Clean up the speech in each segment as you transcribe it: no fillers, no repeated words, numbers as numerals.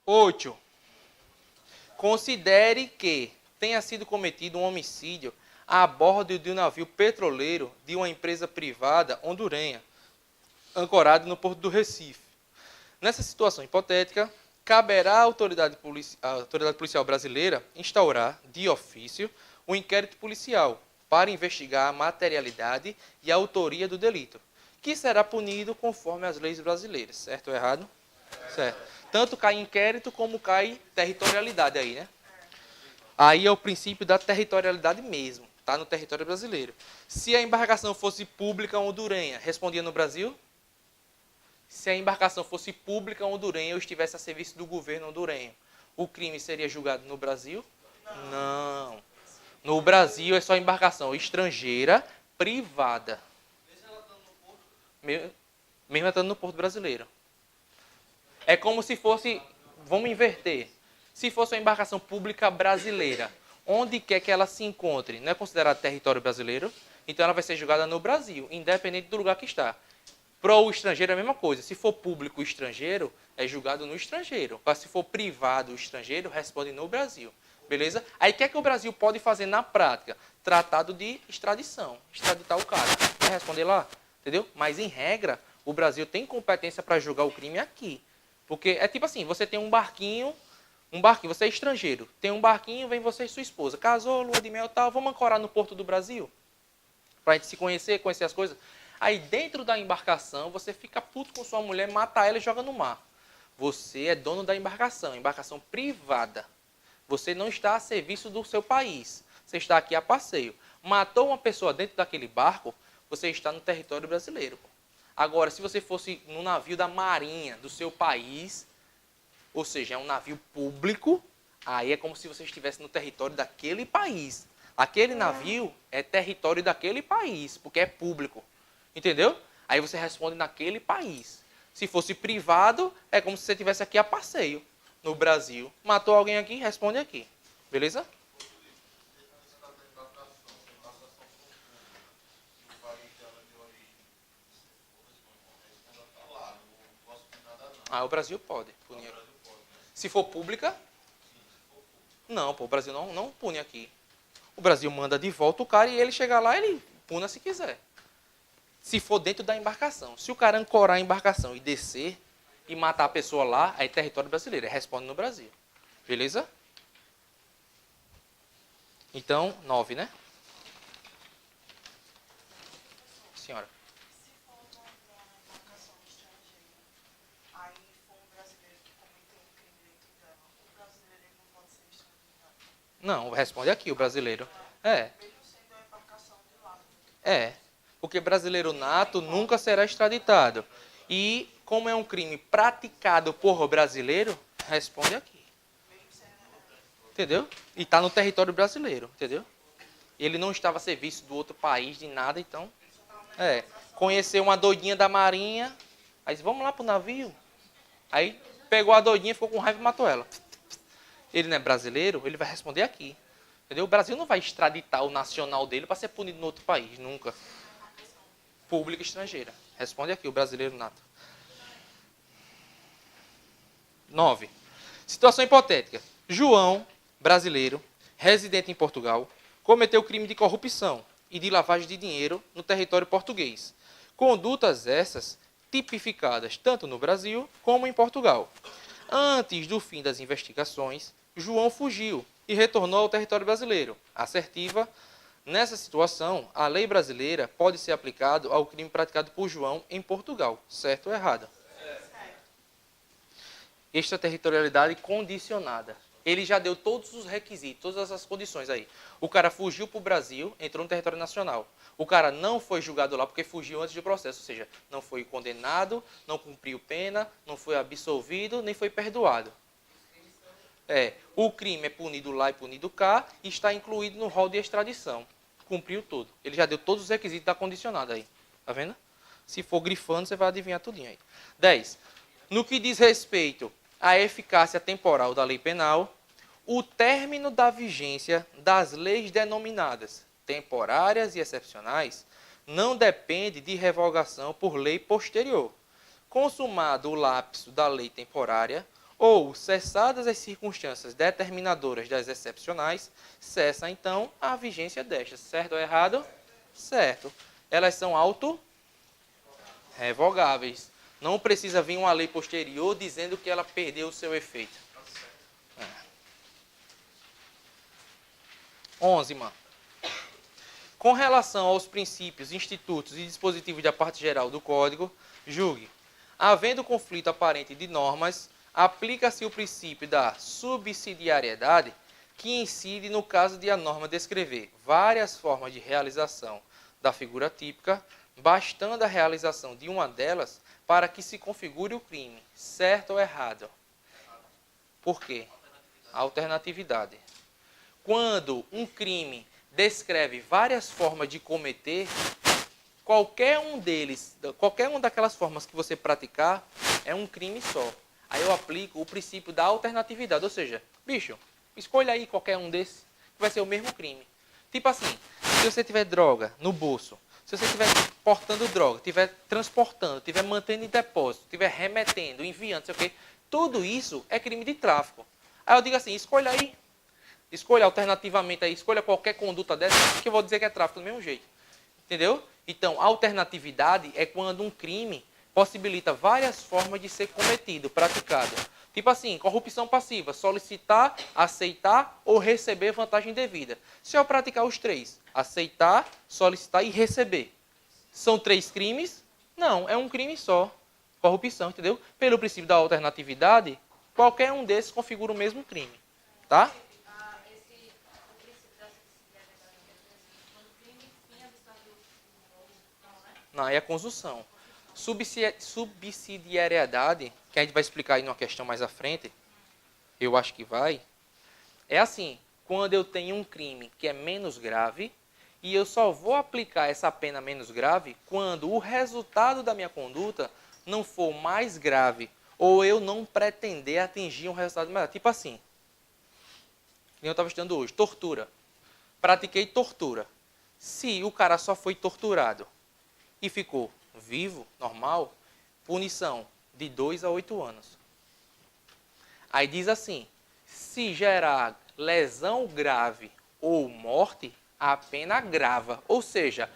8. Considere que tenha sido cometido um homicídio a bordo de um navio petroleiro de uma empresa privada hondurenha, ancorado no porto do Recife. Nessa situação hipotética, caberá à autoridade policial brasileira instaurar, de ofício, um inquérito policial para investigar a materialidade e a autoria do delito, que será punido conforme as leis brasileiras. Certo ou errado? Certo. Tanto cai inquérito como cai territorialidade aí, né? Aí é o princípio da territorialidade mesmo. Está no território brasileiro. Se a embarcação fosse pública hondurenha, respondia no Brasil? Se a embarcação fosse pública hondurenha ou estivesse a serviço do governo hondurenho, o crime seria julgado no Brasil? Não. No Brasil é só embarcação estrangeira, privada. Mesmo estando no porto brasileiro. É como se fosse, vamos inverter, se fosse uma embarcação pública brasileira, onde quer que ela se encontre, não é considerado território brasileiro, então ela vai ser julgada no Brasil, independente do lugar que está. Para o estrangeiro é a mesma coisa, se for público estrangeiro, é julgado no estrangeiro. Para se for privado estrangeiro, responde no Brasil. Beleza? Aí o que é que o Brasil pode fazer na prática? Tratado de extradição, extraditar o cara. Vai responder lá? Entendeu? Mas em regra, o Brasil tem competência para julgar o crime aqui. Porque é tipo assim, você tem um barquinho, você é estrangeiro, tem um barquinho, vem você e sua esposa, casou, lua de mel e tal, vamos ancorar no porto do Brasil? Pra gente se conhecer as coisas. Aí dentro da embarcação, você fica puto com sua mulher, mata ela e joga no mar. Você é dono da embarcação privada. Você não está a serviço do seu país, você está aqui a passeio. Matou uma pessoa dentro daquele barco, você está no território brasileiro. Agora, se você fosse no navio da marinha do seu país, ou seja, é um navio público, aí é como se você estivesse no território daquele país. Aquele navio é território daquele país, porque é público. Entendeu? Aí você responde naquele país. Se fosse privado, é como se você estivesse aqui a passeio, no Brasil. Matou alguém aqui, responde aqui. Beleza? Ah, o Brasil pode punir. Se for pública, não, pô, o Brasil não pune aqui. O Brasil manda de volta o cara e ele chega lá, ele puna se quiser. Se for dentro da embarcação. Se o cara ancorar a embarcação e descer e matar a pessoa lá, aí é território brasileiro, responde no Brasil. Beleza? Então, 9, né? Senhora. Se for uma embarcação estrangeira, aí for um brasileiro que cometeu um crime dentro dela, o brasileiro ele não pode ser extraditado. Não, responde aqui o brasileiro. É, Mesmo sendo a embarcação de lá. é. Porque brasileiro nato nunca será extraditado. E, como é um crime praticado por brasileiro, responde aqui. Entendeu? E está no território brasileiro, entendeu? Ele não estava a serviço do outro país, de nada, então... conheceu uma doidinha da marinha, aí disse, vamos lá pro navio. Aí pegou a doidinha, ficou com raiva e matou ela. Ele não é brasileiro, ele vai responder aqui. Entendeu? O Brasil não vai extraditar o nacional dele para ser punido no outro país, nunca. Pública estrangeira. Responde aqui, o brasileiro nato. 9. Situação hipotética. João, brasileiro, residente em Portugal, cometeu crime de corrupção e de lavagem de dinheiro no território português. Condutas essas tipificadas tanto no Brasil como em Portugal. Antes do fim das investigações, João fugiu e retornou ao território brasileiro. Assertiva. Nessa situação, a lei brasileira pode ser aplicada ao crime praticado por João em Portugal. Certo ou errado? Extraterritorialidade condicionada. Ele já deu todos os requisitos, todas as condições aí. O cara fugiu para o Brasil, entrou no território nacional. O cara não foi julgado lá porque fugiu antes do processo. Ou seja, não foi condenado, não cumpriu pena, não foi absolvido, nem foi perdoado. O crime é punido lá e punido cá e está incluído no rol de extradição. Cumpriu tudo. Ele já deu todos os requisitos da condicionada aí. Tá vendo? Se for grifando, você vai adivinhar tudinho aí. 10. No que diz respeito à eficácia temporal da lei penal, o término da vigência das leis denominadas temporárias e excepcionais não depende de revogação por lei posterior. Consumado o lapso da lei temporária, ou cessadas as circunstâncias determinadoras das excepcionais, cessa então a vigência destas. Certo ou errado? Certo. Elas são autorrevogáveis. Não precisa vir uma lei posterior dizendo que ela perdeu o seu efeito. 11, mano. Com relação aos princípios, institutos e dispositivos da parte geral do Código, julgue. Havendo conflito aparente de normas, aplica-se o princípio da subsidiariedade, que incide no caso de a norma descrever várias formas de realização da figura típica, bastando a realização de uma delas para que se configure o crime, certo ou errado. Por quê? Alternatividade. Quando um crime descreve várias formas de cometer, qualquer uma daquelas formas que você praticar é um crime só. Aí eu aplico o princípio da alternatividade, ou seja, bicho, escolha aí qualquer um desses, que vai ser o mesmo crime. Tipo assim, se você tiver droga no bolso, se você estiver portando droga, estiver transportando, estiver mantendo em depósito, estiver remetendo, enviando, sei o quê, tudo isso é crime de tráfico. Aí eu digo assim, escolha aí. Escolha alternativamente aí, escolha qualquer conduta dessa, que eu vou dizer que é tráfico do mesmo jeito. Entendeu? Então, alternatividade é quando um crime possibilita várias formas de ser cometido, praticado. Tipo assim, corrupção passiva, solicitar, aceitar ou receber vantagem devida. Se eu praticar os três, aceitar, solicitar e receber, são 3 crimes? Não, é um crime só. Corrupção, entendeu? Pelo princípio da alternatividade, qualquer um desses configura o mesmo crime. Tá? Não, é a conjunção. Subsidiariedade, que a gente vai explicar aí numa questão mais à frente, eu acho que vai, é assim, quando eu tenho um crime que é menos grave, e eu só vou aplicar essa pena menos grave quando o resultado da minha conduta não for mais grave, ou eu não pretender atingir um resultado melhor. Tipo assim, que eu estava estudando hoje, tortura. Pratiquei tortura. Se o cara só foi torturado e ficou vivo, normal, punição de 2 a 8 anos. Aí diz assim, se gerar lesão grave ou morte, a pena agrava. Ou seja,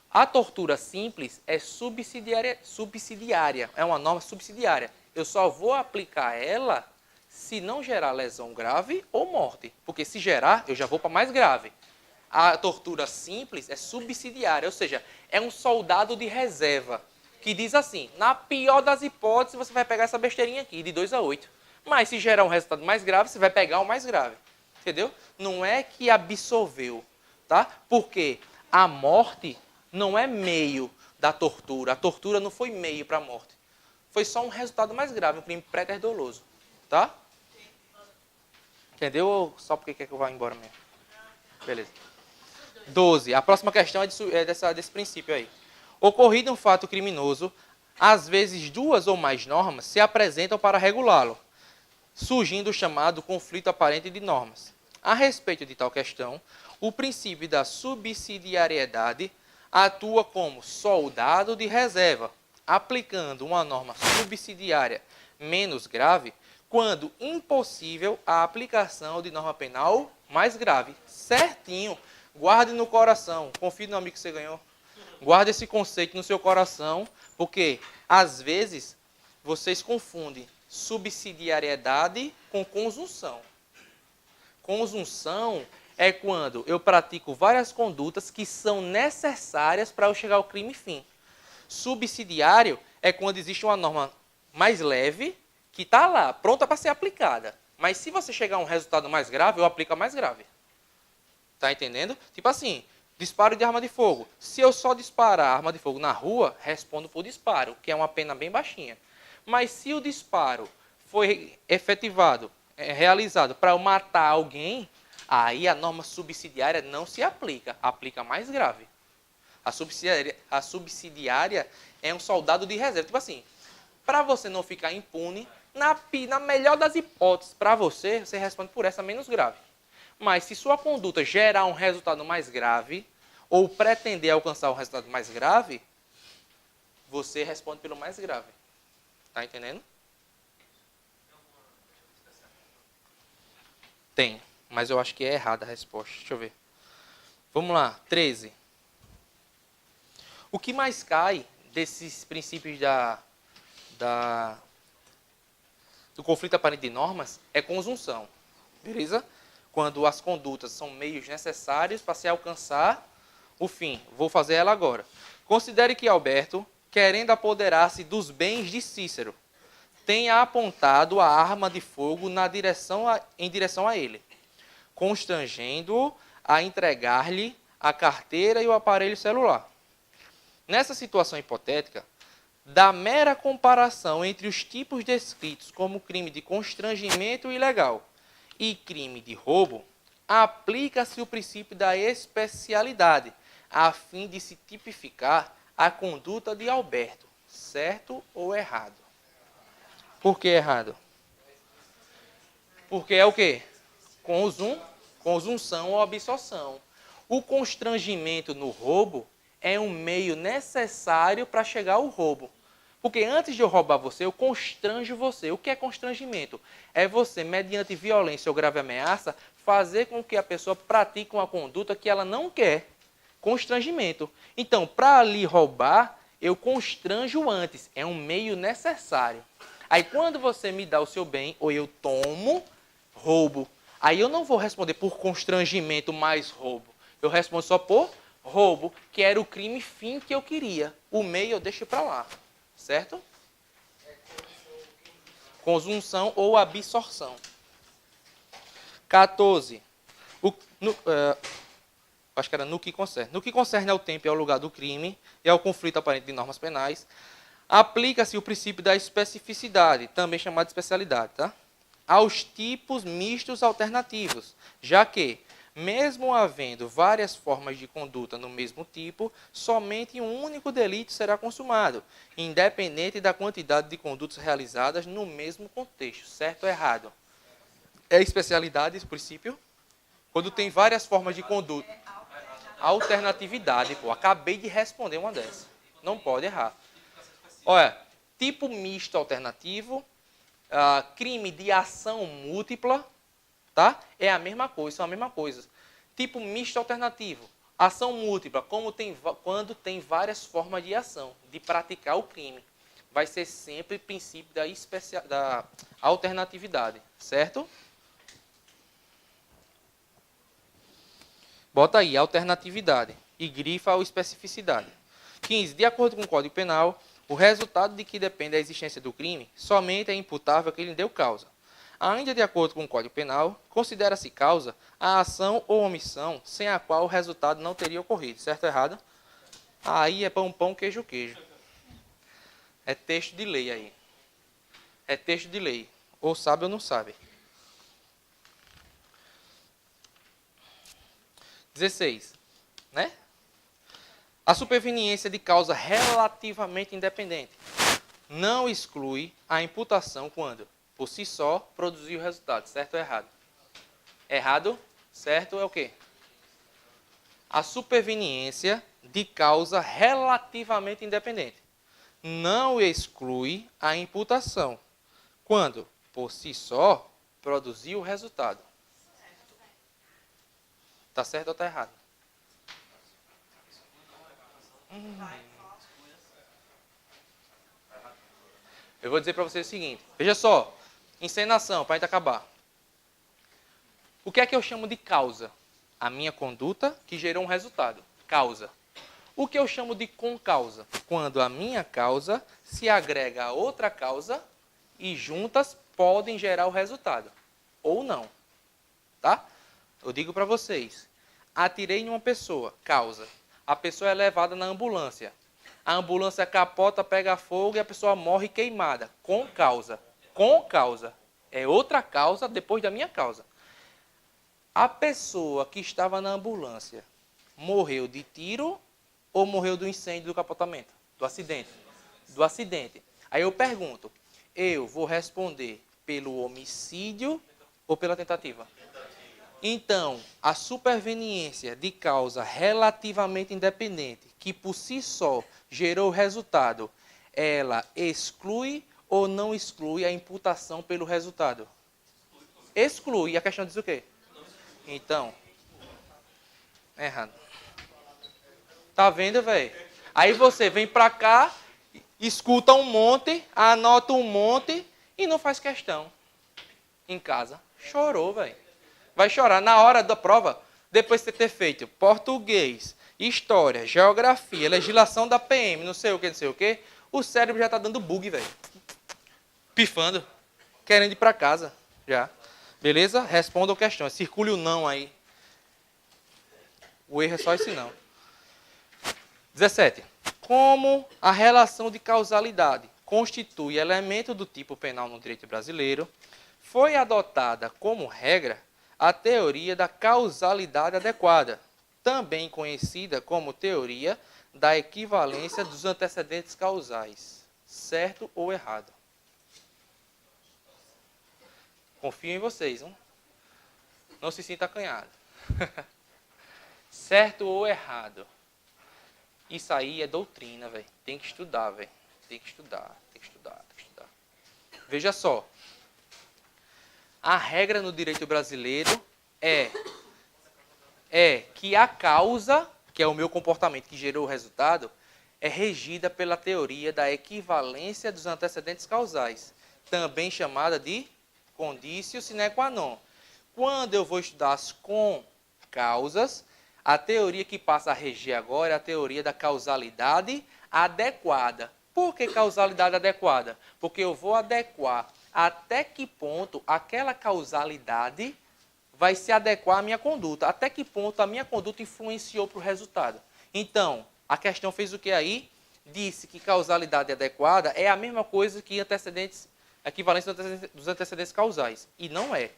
a tortura simples é subsidiária, é uma norma subsidiária. Eu só vou aplicar ela se não gerar lesão grave ou morte. Porque se gerar, eu já vou para mais grave. A tortura simples é subsidiária, ou seja, é um soldado de reserva, que diz assim, na pior das hipóteses, você vai pegar essa besteirinha aqui, de 2 a 8. Mas se gerar um resultado mais grave, você vai pegar o mais grave. Entendeu? Não é que absolveu, tá? Porque a morte não é meio da tortura. A tortura não foi meio para a morte. Foi só um resultado mais grave, um crime pré-doloso. Tá? Entendeu? Ou só porque quer que eu vá embora mesmo? Beleza. 12. A próxima questão é desse princípio aí. Ocorrido um fato criminoso, às vezes 2 ou mais normas se apresentam para regulá-lo, surgindo o chamado conflito aparente de normas. A respeito de tal questão, o princípio da subsidiariedade atua como soldado de reserva, aplicando uma norma subsidiária menos grave quando impossível a aplicação de norma penal mais grave. Certinho. Guarde no coração. Confie no amigo que você ganhou. Guarde esse conceito no seu coração, porque, às vezes, vocês confundem subsidiariedade com conjunção. Conjunção é quando eu pratico várias condutas que são necessárias para eu chegar ao crime fim. Subsidiário é quando existe uma norma mais leve que está lá, pronta para ser aplicada. Mas se você chegar a um resultado mais grave, eu aplico a mais grave. Tá entendendo? Tipo assim, disparo de arma de fogo. Se eu só disparar arma de fogo na rua, respondo por disparo, que é uma pena bem baixinha. Mas se o disparo foi efetivado, realizado para eu matar alguém, aí a norma subsidiária não se aplica, aplica mais grave. A subsidiária é um soldado de reserva. Tipo assim, para você não ficar impune, na melhor das hipóteses, para você responde por essa menos grave. Mas se sua conduta gerar um resultado mais grave, ou pretender alcançar um resultado mais grave, você responde pelo mais grave. Tá entendendo? Tem, mas eu acho que é errada a resposta. Deixa eu ver. Vamos lá, 13. O que mais cai desses princípios do conflito aparente de normas é conjunção. Beleza? Quando as condutas são meios necessários para se alcançar o fim. Vou fazer ela agora. Considere que Alberto, querendo apoderar-se dos bens de Cícero, tenha apontado a arma de fogo em direção a ele, constrangendo-o a entregar-lhe a carteira e o aparelho celular. Nessa situação hipotética, da mera comparação entre os tipos descritos como crime de constrangimento ilegal e crime de roubo, aplica-se o princípio da especialidade, a fim de se tipificar a conduta de Alberto, certo ou errado? Por que errado? Porque é o quê? Conjunção ou absorção. O constrangimento no roubo é um meio necessário para chegar ao roubo. Porque antes de eu roubar você, eu constranjo você. O que é constrangimento? É você, mediante violência ou grave ameaça, fazer com que a pessoa pratique uma conduta que ela não quer. Constrangimento. Então, para lhe roubar, eu constranjo antes. É um meio necessário. Aí, quando você me dá o seu bem, ou eu tomo, roubo. Aí eu não vou responder por constrangimento mais roubo. Eu respondo só por roubo, que era o crime fim que eu queria. O meio eu deixo para lá. Certo? Conjunção ou absorção. 14. Acho que era no que concerne. No que concerne ao tempo e ao lugar do crime e ao conflito aparente de normas penais, aplica-se o princípio da especificidade, também chamado de especialidade, tá? Aos tipos mistos alternativos, já que, mesmo havendo várias formas de conduta no mesmo tipo, somente um único delito será consumado, independente da quantidade de condutas realizadas no mesmo contexto. Certo ou errado? É especialidade esse princípio? Quando tem várias formas de conduta. Alternatividade, pô. Acabei de responder uma dessas. Não pode errar. Olha, tipo misto alternativo, crime de ação múltipla, tá? É a mesma coisa, são a mesma coisa. Tipo misto alternativo, ação múltipla, quando tem várias formas de ação, de praticar o crime. Vai ser sempre o princípio da alternatividade, certo? Bota aí, alternatividade, e grifa a especificidade. 15. De acordo com o Código Penal, o resultado de que depende a existência do crime somente é imputável a quem lhe deu causa. Ainda de acordo com o Código Penal, considera-se causa a ação ou omissão sem a qual o resultado não teria ocorrido. Certo ou errado? Aí é pão, pão, queijo, queijo. É texto de lei aí. É texto de lei. Ou sabe ou não sabe. 16. Né? A superveniência de causa relativamente independente não exclui a imputação quando, por si só, produzir o resultado. Certo ou errado? Errado? Certo é o quê? A superveniência de causa relativamente independente não exclui a imputação quando, por si só, produzir o resultado. Tá certo ou tá errado? Eu vou dizer para vocês o seguinte. Veja só. Encenação, para a gente acabar. O que é que eu chamo de causa? A minha conduta que gerou um resultado. Causa. O que eu chamo de concausa? Quando a minha causa se agrega a outra causa e juntas podem gerar o resultado. Ou não. Tá? Eu digo para vocês. Atirei em uma pessoa. Causa. A pessoa é levada na ambulância. A ambulância capota, pega fogo e a pessoa morre queimada. Com causa. Com causa. É outra causa depois da minha causa. A pessoa que estava na ambulância morreu de tiro ou morreu do incêndio do capotamento? Do acidente. Do acidente. Aí eu pergunto, eu vou responder pelo homicídio ou pela tentativa? Então, a superveniência de causa relativamente independente, que por si só gerou o resultado, ela exclui ou não exclui a imputação pelo resultado? exclui. E a questão diz o quê? Então, é errado. Tá vendo, velho? Aí você vem pra cá, escuta um monte, anota um monte e não faz questão. Em casa. Chorou, velho. Vai chorar na hora da prova, depois de você ter feito português, história, geografia, legislação da PM, não sei o que, o cérebro já tá dando bug, velho. Pifando. Querendo ir pra casa. Já. Beleza? Respondam questões. Circule o não aí. O erro é só esse não. 17. Como a relação de causalidade constitui elemento do tipo penal no direito brasileiro, foi adotada como regra a teoria da causalidade adequada, também conhecida como teoria da equivalência dos antecedentes causais. Certo ou errado? Confio em vocês, não? Não se sinta acanhado. Certo ou errado? Isso aí é doutrina, velho. Tem que estudar, velho. Tem que estudar. Veja só. A regra no direito brasileiro é que a causa, que é o meu comportamento que gerou o resultado, é regida pela teoria da equivalência dos antecedentes causais, também chamada de conditio sine qua non. Quando eu vou estudar as concausas, a teoria que passa a reger agora é a teoria da causalidade adequada. Por que causalidade adequada? Porque eu vou adequar até que ponto aquela causalidade vai se adequar à minha conduta. Até que ponto a minha conduta influenciou para o resultado. Então, a questão fez o que aí? Disse que causalidade adequada é a mesma coisa que equivalência dos antecedentes causais. E não é.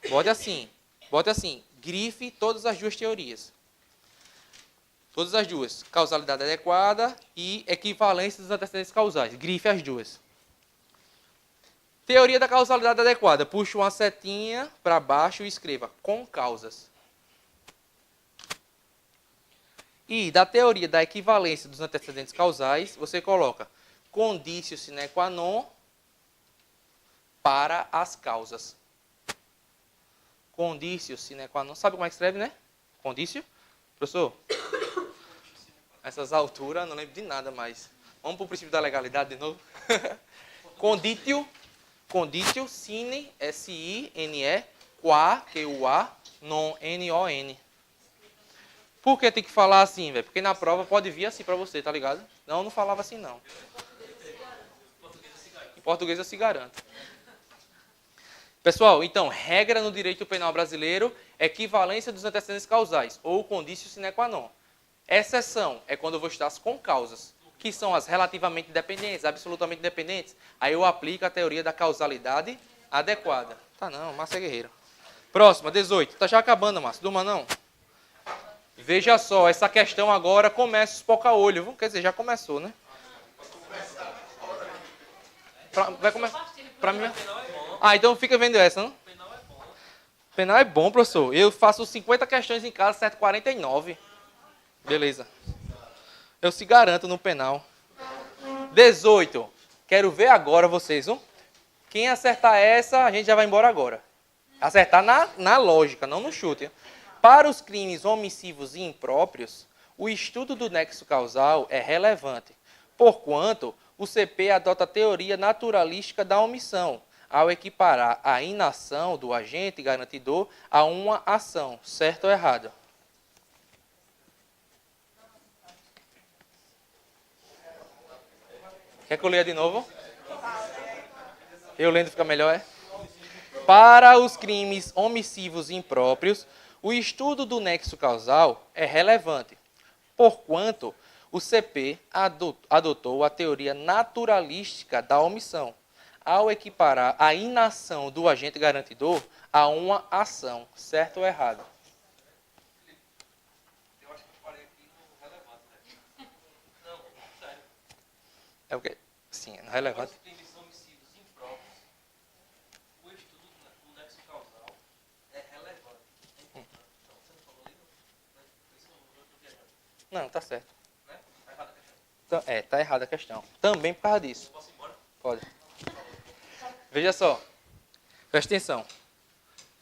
Bote assim, grife todas as duas teorias. Todas as duas. Causalidade adequada e equivalência dos antecedentes causais. Grife as duas. Teoria da causalidade adequada. Puxa uma setinha para baixo e escreva com causas. E da teoria da equivalência dos antecedentes causais, você coloca conditio sine qua non para as causas. Conditio sine qua non. Sabe como é que escreve, né? Conditio? Professor? Essas alturas, não lembro de nada mais. Vamos para o princípio da legalidade de novo? Conditio sine, S-I-N-E, qua, Q-U-A, non, N-O-N. Por que tem que falar assim, velho? Porque na prova pode vir assim para você, tá ligado? Não falava assim, não. Em português eu se garanto. Pessoal, então, regra no direito penal brasileiro, equivalência dos antecedentes causais, ou conditio sine qua non. Exceção é quando eu vou estudar as concausas, que são as relativamente independentes, absolutamente independentes. Aí eu aplico a teoria da causalidade adequada. Tá não, Márcia Guerreiro. Próxima, 18. Tá já acabando, Márcia. Durma não. Veja só, essa questão agora começa os poca-olho. Quer dizer, já começou, né? Vai começar. Pra mim. Ah, então fica vendo essa, não? Penal é bom, professor. Eu faço 50 questões em casa, certo 49. Beleza. Eu se garanto no penal. 18. Quero ver agora vocês, não? Quem acertar essa, a gente já vai embora agora. Acertar na lógica, não no chute. Para os crimes omissivos e impróprios, o estudo do nexo causal é relevante, porquanto o CP adota a teoria naturalística da omissão, ao equiparar a inação do agente garantidor a uma ação, certo ou errado? Quer que eu leia de novo? Eu lendo fica melhor, é? Para os crimes omissivos e impróprios, o estudo do nexo causal é relevante, porquanto o CP adotou a teoria naturalística da omissão, ao equiparar a inação do agente garantidor a uma ação, certo ou errado? Eu acho que eu parei aqui no relevante, né? Não, sério. É o quê? Sim, é relevante. Não, tá certo. Tá errada a questão. Também por causa disso. Posso ir embora? Pode. Veja só. Presta atenção.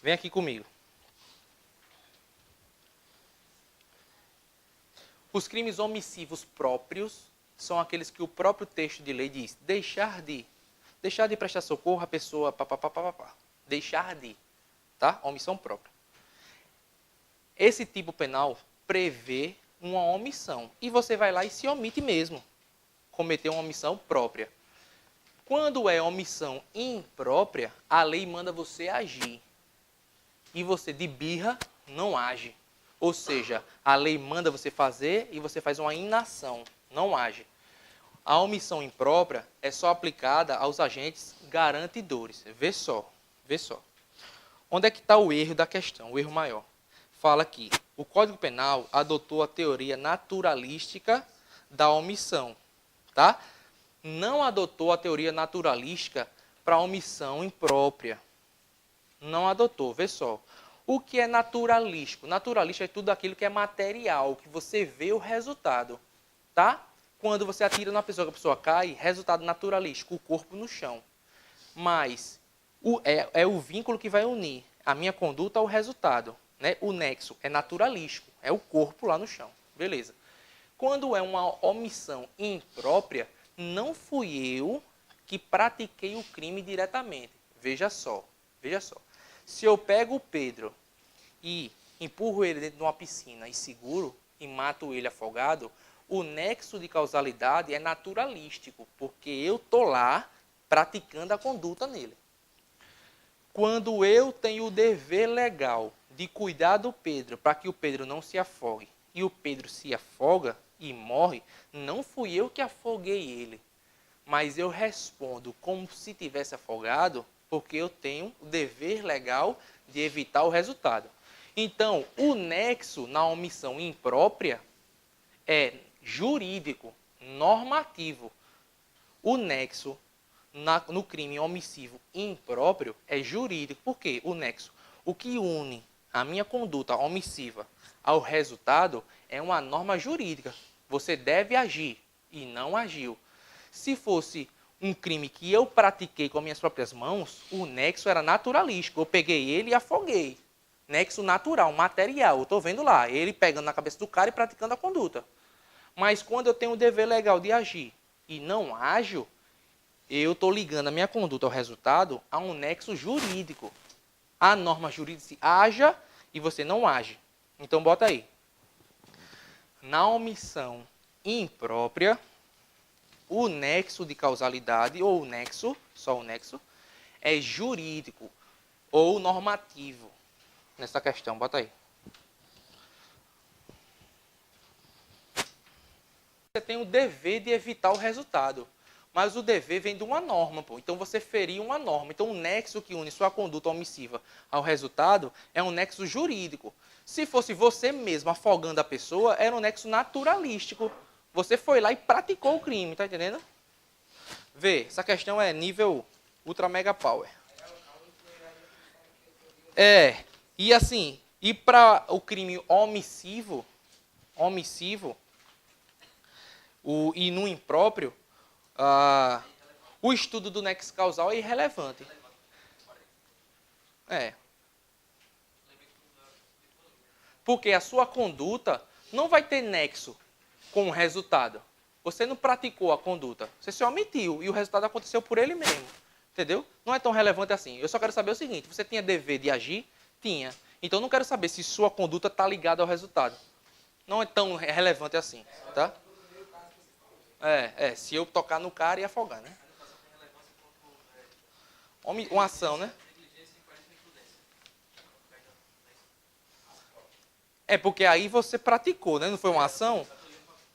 Vem aqui comigo. Os crimes omissivos próprios são aqueles que o próprio texto de lei diz deixar de prestar socorro à pessoa, deixar de, tá? Omissão própria. Esse tipo penal prevê uma omissão e você vai lá e se omite mesmo, cometer uma omissão própria. Quando é omissão imprópria, a lei manda você agir e você de birra não age. Ou seja, a lei manda você fazer e você faz uma inação, não age. A omissão imprópria é só aplicada aos agentes garantidores. Vê só. Onde é que está o erro da questão, o erro maior? Fala aqui, o Código Penal adotou a teoria naturalística da omissão, tá? Não adotou a teoria naturalística para a omissão imprópria. Não adotou, vê só. O que é naturalístico? Naturalístico é tudo aquilo que é material, que você vê o resultado, tá? Quando você atira na pessoa, que a pessoa cai, resultado naturalístico, o corpo no chão. Mas é o vínculo que vai unir a minha conduta ao resultado, né? O nexo é naturalístico, é o corpo lá no chão, beleza. Quando é uma omissão imprópria, não fui eu que pratiquei o crime diretamente. Veja só. Se eu pego o Pedro e empurro ele dentro de uma piscina e seguro e mato ele afogado, o nexo de causalidade é naturalístico, porque eu estou lá praticando a conduta nele. Quando eu tenho o dever legal de cuidar do Pedro para que o Pedro não se afogue e o Pedro se afoga e morre, não fui eu que afoguei ele, mas eu respondo como se tivesse afogado, porque eu tenho o dever legal de evitar o resultado. Então, o nexo na omissão imprópria é jurídico, normativo. O nexo no crime omissivo impróprio é jurídico. Por quê? O nexo, o que une a minha conduta omissiva ao resultado é uma norma jurídica. Você deve agir e não agiu. Se fosse um crime que eu pratiquei com minhas próprias mãos, o nexo era naturalístico. Eu peguei ele e afoguei. Nexo natural, material. Eu estou vendo lá, ele pegando na cabeça do cara e praticando a conduta. Mas quando eu tenho o dever legal de agir e não ajo, eu estou ligando a minha conduta ao resultado a um nexo jurídico. A norma jurídica se haja e você não age. Então, bota aí. Na omissão imprópria, o nexo de causalidade, ou o nexo, só o nexo, é jurídico ou normativo. Nessa questão, bota aí. Você tem o dever de evitar o resultado, mas o dever vem de uma norma, pô. Então você feriu uma norma. Então o nexo que une sua conduta omissiva ao resultado é um nexo jurídico. Se fosse você mesmo afogando a pessoa, era um nexo naturalístico. Você foi lá e praticou o crime, tá entendendo? Vê, essa questão é nível ultra mega power. E assim, e para o crime omissivo, e no impróprio, o estudo do nexo causal é irrelevante. Porque a sua conduta não vai ter nexo com o resultado. Você não praticou a conduta, você se omitiu e o resultado aconteceu por ele mesmo. Entendeu? Não é tão relevante assim. Eu só quero saber o seguinte, você tinha dever de agir? Tinha. Então eu não quero saber se sua conduta está ligada ao resultado. Não é tão relevante assim, tá? Se eu tocar no cara e afogar, né? Uma ação, né? É porque aí você praticou, né? Não foi uma ação?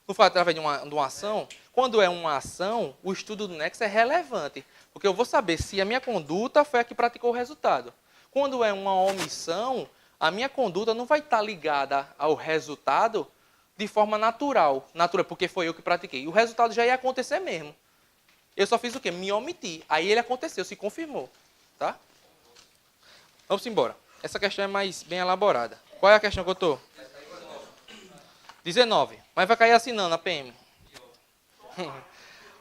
Não foi através de uma ação? Quando é uma ação, o estudo do nexo é relevante. Porque eu vou saber se a minha conduta foi a que praticou o resultado. Quando é uma omissão, a minha conduta não vai estar ligada ao resultado de forma natural. Natural, porque foi eu que pratiquei. O resultado já ia acontecer mesmo. Eu só fiz o quê? Me omiti. Aí ele aconteceu, se confirmou. Tá? Vamos embora. Essa questão é mais bem elaborada. Qual é a questão que eu estou? 19. Mas vai cair assim não, na PM.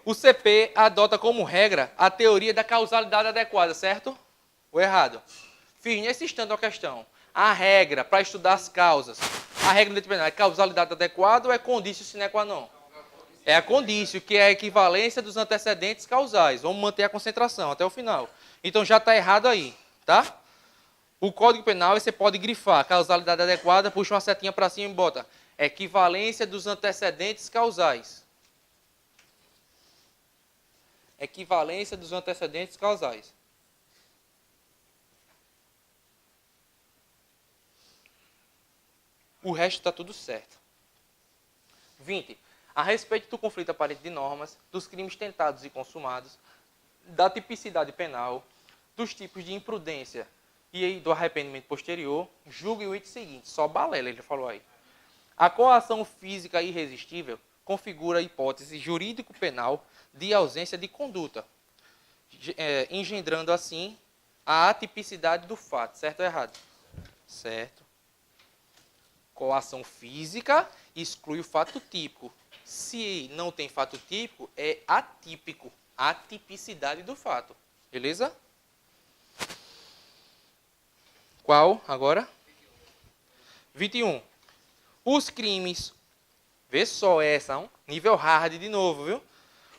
O CP adota como regra a teoria da causalidade adequada, certo? Ou errado? Fiz nesse instante uma questão. A regra para estudar as causas. A regra do direito penal é causalidade adequada ou é condício sine qua non? É a condício, que é a equivalência dos antecedentes causais. Vamos manter a concentração até o final. Então já está errado aí, tá? O Código Penal você pode grifar. Causalidade adequada, puxa uma setinha para cima e bota equivalência dos antecedentes causais. Equivalência dos antecedentes causais. O resto está tudo certo. 20. A respeito do conflito aparente de normas, dos crimes tentados e consumados, da tipicidade penal, dos tipos de imprudência e do arrependimento posterior, julgue o item seguinte. Só balela, ele falou aí. A coação física irresistível configura a hipótese jurídico-penal de ausência de conduta, engendrando assim a atipicidade do fato. Certo ou errado? Certo. Coação física exclui o fato típico. Se não tem fato típico, é atípico. A tipicidade do fato. Beleza? Qual agora? 21. Os crimes... Vê só essa, nível hard de novo, viu?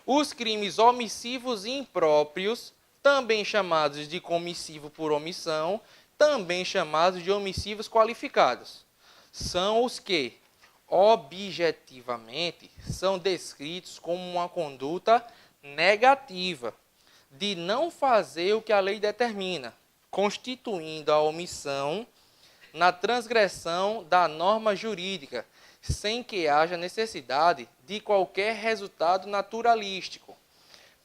Os crimes omissivos e impróprios, também chamados de comissivo por omissão, também chamados de omissivos qualificados, são os que, objetivamente, são descritos como uma conduta negativa, de não fazer o que a lei determina, constituindo a omissão na transgressão da norma jurídica, sem que haja necessidade de qualquer resultado naturalístico.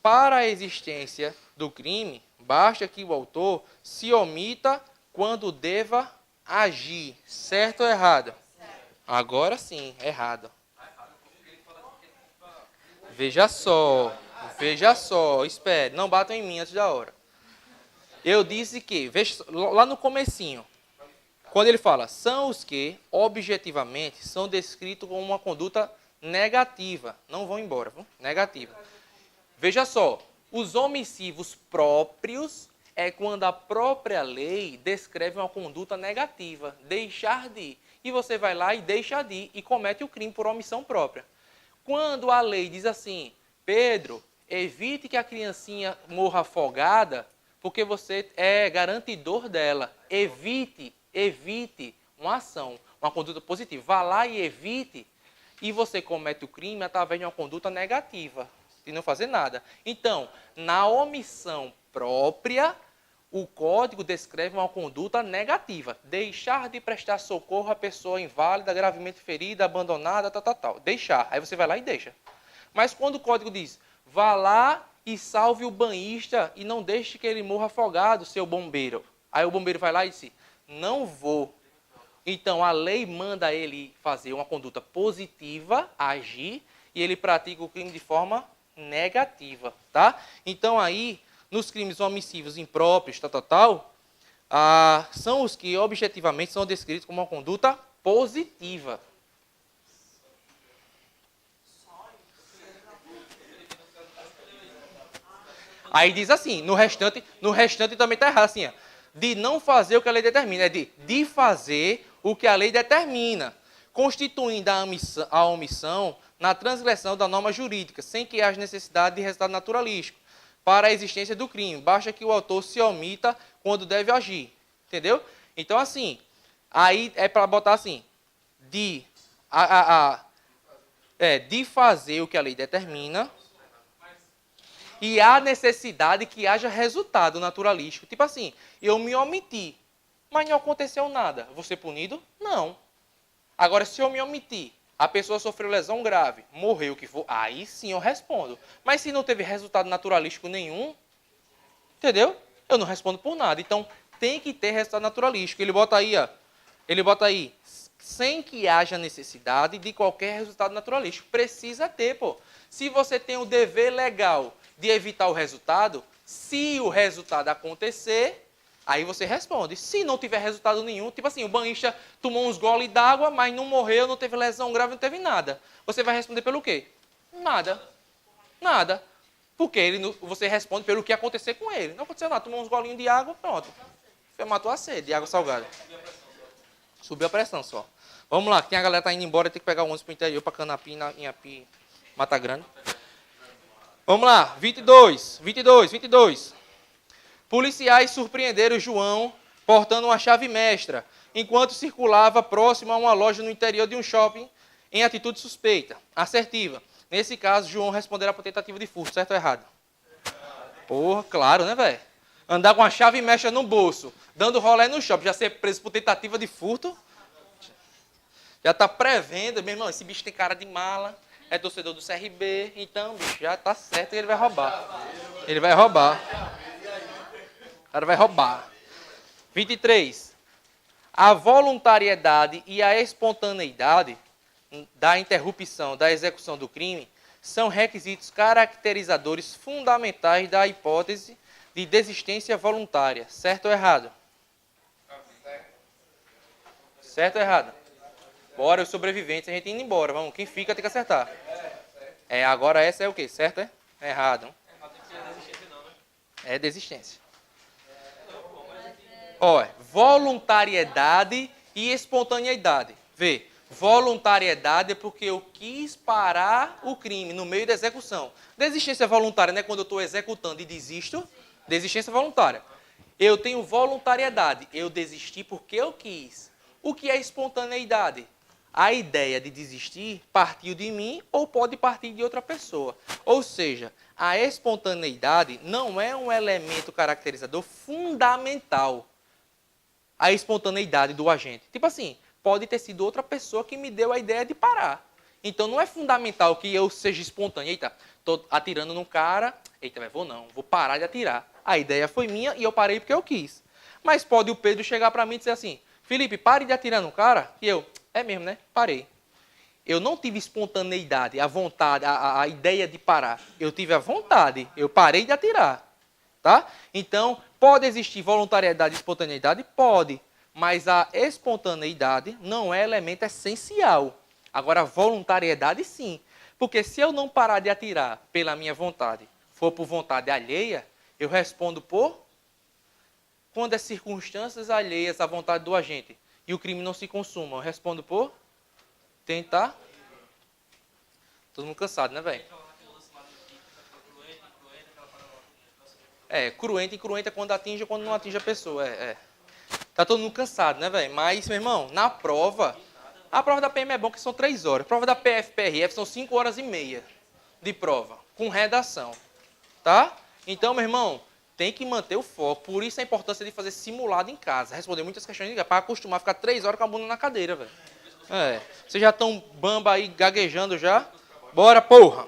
Para a existência do crime, basta que o autor se omita quando deva agir. Certo ou errado? Agora sim, errado. Veja só, espere, não batam em mim antes da hora. Eu disse que, veja, lá no comecinho, quando ele fala, são os que, objetivamente, são descritos como uma conduta negativa. Não vão embora, viu? Negativa. Veja só, os omissivos próprios é quando a própria lei descreve uma conduta negativa, deixar de ir. E você vai lá e deixa de ir e comete o crime por omissão própria. Quando a lei diz assim, Pedro, evite que a criancinha morra afogada, porque você é garantidor dela. Evite uma ação, uma conduta positiva. Vá lá e evite, e você comete o crime através de uma conduta negativa, de não fazer nada. Então, na omissão própria, o Código descreve uma conduta negativa. Deixar de prestar socorro à pessoa inválida, gravemente ferida, abandonada, tal. Deixar. Aí você vai lá e deixa. Mas quando o Código diz, vá lá e salve o banhista e não deixe que ele morra afogado, seu bombeiro. Aí o bombeiro vai lá e diz, não vou. Então, a lei manda ele fazer uma conduta positiva, agir, e ele pratica o crime de forma negativa, tá? Então, aí, nos crimes omissivos impróprios, são os que, objetivamente, são descritos como uma conduta positiva. Aí diz assim, no restante também está errado, assim, ó, de não fazer o que a lei determina, é de fazer o que a lei determina, constituindo a omissão na transgressão da norma jurídica, sem que haja necessidade de resultado naturalístico, para a existência do crime. Basta que o autor se omita quando deve agir. Entendeu? Então, assim, aí é para botar assim, de fazer o que a lei determina, e há necessidade que haja resultado naturalístico. Tipo assim, eu me omiti, mas não aconteceu nada. Vou ser punido? Não. Agora, se eu me omitir, a pessoa sofreu lesão grave, morreu, o que for, aí sim eu respondo. Mas se não teve resultado naturalístico nenhum, entendeu? Eu não respondo por nada. Então, tem que ter resultado naturalístico. Ele bota aí, sem que haja necessidade de qualquer resultado naturalístico. Precisa ter, pô. Se você tem o dever legal de evitar o resultado, se o resultado acontecer, aí você responde. Se não tiver resultado nenhum, tipo assim, o banhista tomou uns goles d'água, mas não morreu, não teve lesão grave, não teve nada. Você vai responder pelo quê? Nada. Nada. Porque você responde pelo que acontecer com ele. Não aconteceu nada, tomou uns golinhos de água, pronto. Matou a sede de água salgada. Subiu a pressão só. Vamos lá, que a galera tá indo embora, tem que pegar o ônibus pro interior, pra Canapim, Inhapi, Mata Grande. Vamos lá, 22. Policiais surpreenderam João portando uma chave mestra, enquanto circulava próximo a uma loja no interior de um shopping em atitude suspeita, assertiva. Nesse caso, João responderá por tentativa de furto, certo ou errado? Porra, claro, né, velho? Andar com a chave mestra no bolso, dando rolê no shopping, já ser preso por tentativa de furto, já tá prevendo, meu irmão, esse bicho tem cara de mala, é torcedor do CRB, então, bicho, já tá certo que ele vai roubar. Ele vai roubar. O cara vai roubar. 23. A voluntariedade e a espontaneidade da interrupção da execução do crime são requisitos caracterizadores fundamentais da hipótese de desistência voluntária. Certo ou errado? Certo ou errado? Bora, os sobreviventes, a gente indo embora. Vamos, quem fica tem que acertar. Agora essa é o quê? Certo, é? Errado. É desistência. Olha, voluntariedade e espontaneidade. Vê, voluntariedade é porque eu quis parar o crime no meio da execução. Desistência voluntária, né? Quando eu estou executando e desisto. Desistência voluntária. Eu tenho voluntariedade. Eu desisti porque eu quis. O que é espontaneidade? A ideia de desistir partiu de mim ou pode partir de outra pessoa. Ou seja, a espontaneidade não é um elemento caracterizador fundamental. A espontaneidade do agente. Tipo assim, pode ter sido outra pessoa que me deu a ideia de parar. Então não é fundamental que eu seja espontâneo. Eita, estou atirando num cara. Eita, vou parar de atirar. A ideia foi minha e eu parei porque eu quis. Mas pode o Pedro chegar para mim e dizer assim, Felipe, pare de atirar no cara. E eu, é mesmo, né? Parei. Eu não tive espontaneidade, a vontade, a ideia de parar. Eu tive a vontade, eu parei de atirar. Tá? Então, pode existir voluntariedade e espontaneidade? Pode. Mas a espontaneidade não é elemento essencial. Agora, a voluntariedade, sim. Porque se eu não parar de atirar pela minha vontade, for por vontade alheia, eu respondo por... Quando as circunstâncias alheias à vontade do agente e o crime não se consuma, eu respondo por... Tentar... Todo mundo cansado, né, velho? Cruenta e cruenta quando atinge ou quando não atinge a pessoa. Tá todo mundo cansado, né, velho? Mas, meu irmão, na prova... A prova da PM é bom que são 3 horas. A prova da PF-PRF são 5 horas e meia de prova, com redação. Tá? Então, meu irmão, tem que manter o foco. Por isso a importância de fazer simulado em casa. Responder muitas questões para acostumar a ficar 3 horas com a bunda na cadeira, velho. Vocês já estão bamba aí, gaguejando já? Bora, porra!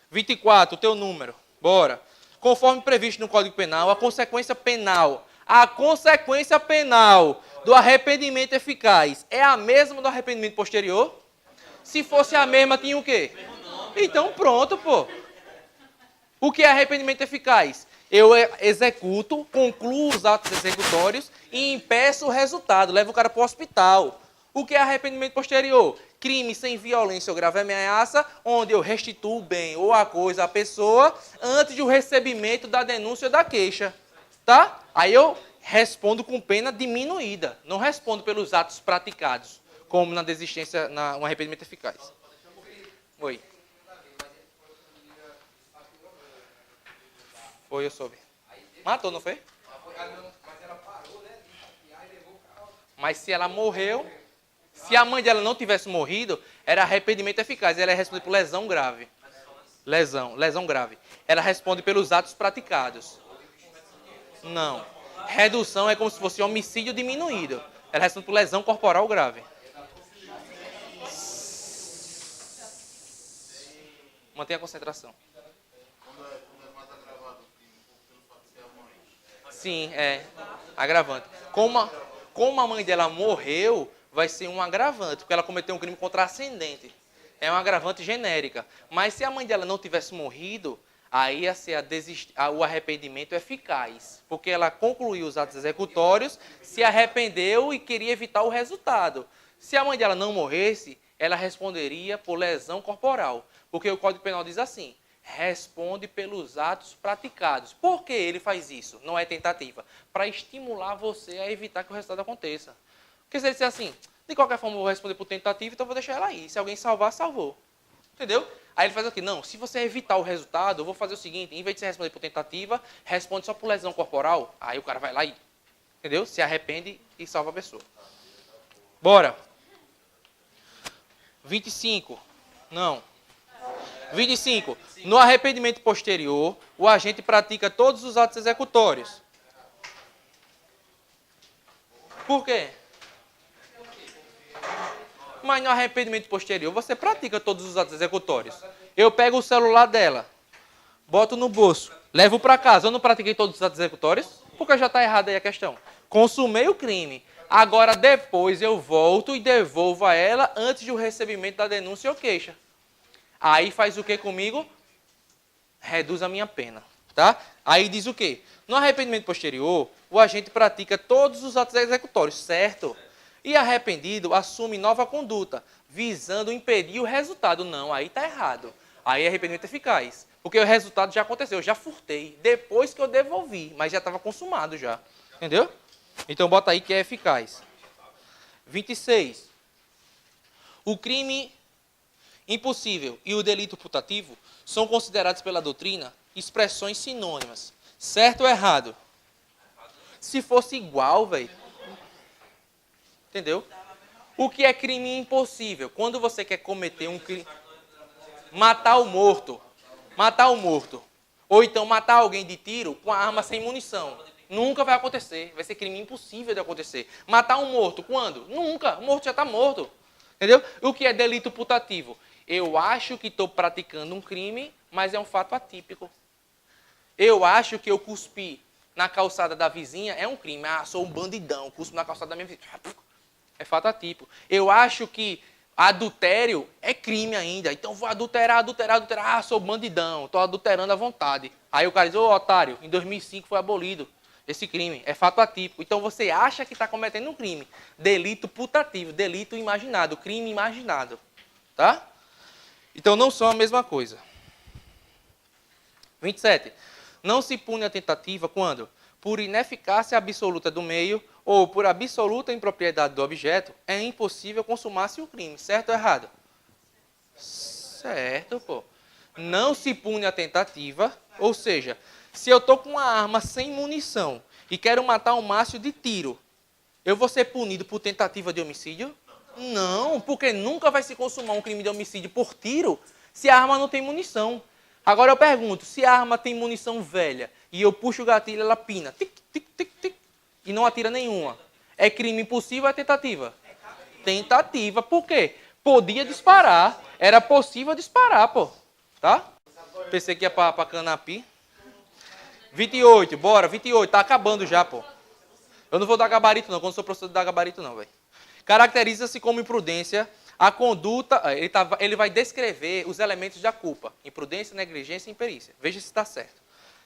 24, o teu número. Bora. Conforme previsto no Código Penal, a consequência penal do arrependimento eficaz é a mesma do arrependimento posterior? Se fosse a mesma, tinha o quê? Então pronto, pô. O que é arrependimento eficaz? Eu executo, concluo os atos executórios e impeço o resultado, levo o cara para o hospital. O que é arrependimento posterior? Crime sem violência ou grave ameaça, onde eu restituo o bem ou a coisa à pessoa antes do recebimento da denúncia ou da queixa. Tá? Aí eu respondo com pena diminuída. Não respondo pelos atos praticados, como na desistência, no arrependimento eficaz. Oi. Foi, eu soube. Matou, não foi? Mas se ela morreu, se a mãe dela não tivesse morrido, era arrependimento eficaz. Ela responde por lesão grave. Lesão grave. Ela responde pelos atos praticados. Não. Redução é como se fosse homicídio diminuído. Ela responde por lesão corporal grave. Mantenha a concentração. Sim, agravante. Como a mãe dela morreu, vai ser um agravante, porque ela cometeu um crime contra ascendente. É uma agravante genérica. Mas se a mãe dela não tivesse morrido, aí ia ser o arrependimento eficaz. Porque ela concluiu os atos executórios, se arrependeu e queria evitar o resultado. Se a mãe dela não morresse, ela responderia por lesão corporal. Porque o Código Penal diz assim, responde pelos atos praticados. Por que ele faz isso? Não é tentativa. Para estimular você a evitar que o resultado aconteça. Porque se ele disser assim, de qualquer forma eu vou responder por tentativa, então eu vou deixar ela aí. Se alguém salvar, salvou. Entendeu? Aí ele faz aqui, não, se você evitar o resultado, eu vou fazer o seguinte, em vez de você responder por tentativa, responde só por lesão corporal. Aí o cara vai lá e, entendeu? Se arrepende e salva a pessoa. Bora. 25. Não. 25. No arrependimento posterior, o agente pratica todos os atos executórios. Por quê? Mas no arrependimento posterior, você pratica todos os atos executórios. Eu pego o celular dela, boto no bolso, levo para casa. Eu não pratiquei todos os atos executórios? Porque já está errada aí a questão. Consumei o crime. Agora, depois, eu volto e devolvo a ela antes do recebimento da denúncia ou queixa. Aí faz o que comigo? Reduz a minha pena. Tá? Aí diz o quê? No arrependimento posterior, o agente pratica todos os atos executórios, certo? E arrependido assume nova conduta, visando impedir o resultado. Não, aí está errado. Aí é arrependimento eficaz. Porque o resultado já aconteceu, eu já furtei. Depois que eu devolvi, mas já estava consumado já. Entendeu? Então bota aí que é eficaz. 26. O crime impossível e o delito putativo são considerados pela doutrina expressões sinônimas. Certo ou errado? Se fosse igual, velho. Entendeu? O que é crime impossível? Quando você quer cometer um crime... Matar o morto. Matar o morto. Ou então matar alguém de tiro com a arma sem munição. Nunca vai acontecer. Vai ser crime impossível de acontecer. Matar um morto, quando? Nunca. O morto já está morto. Entendeu? O que é delito putativo? Eu acho que estou praticando um crime, mas é um fato atípico. Eu acho que eu cuspi na calçada da vizinha, é um crime. Ah, sou um bandidão, cuspo na calçada da minha vizinha. É fato atípico. Eu acho que adultério é crime ainda. Então vou adulterar. Ah, sou bandidão, estou adulterando à vontade. Aí o cara diz, ô otário, em 2005 foi abolido esse crime. É fato atípico. Então você acha que está cometendo um crime. Delito putativo, delito imaginado, crime imaginado. Tá? Então não são a mesma coisa. 27. Não se pune a tentativa quando, por ineficácia absoluta do meio ou por absoluta impropriedade do objeto, é impossível consumar-se o crime. Certo ou errado? Certo, pô. Não se pune a tentativa, ou seja, se eu estou com uma arma sem munição e quero matar um Márcio de tiro, eu vou ser punido por tentativa de homicídio? Não, porque nunca vai se consumar um crime de homicídio por tiro se a arma não tem munição. Agora eu pergunto, se a arma tem munição velha e eu puxo o gatilho, ela pina, tic, tic, tic, tic, e não atira nenhuma. É crime impossível ou é tentativa? Tentativa. Por quê? Podia disparar. Era possível disparar, pô. Tá? Pensei que ia para Canapi. 28, bora, 28. Tá acabando já, pô. Eu não vou dar gabarito, não. Quando sou professor de dar gabarito, não, velho. Caracteriza-se como imprudência a conduta... Ele vai descrever os elementos da culpa. Imprudência, negligência e imperícia. Veja se está certo.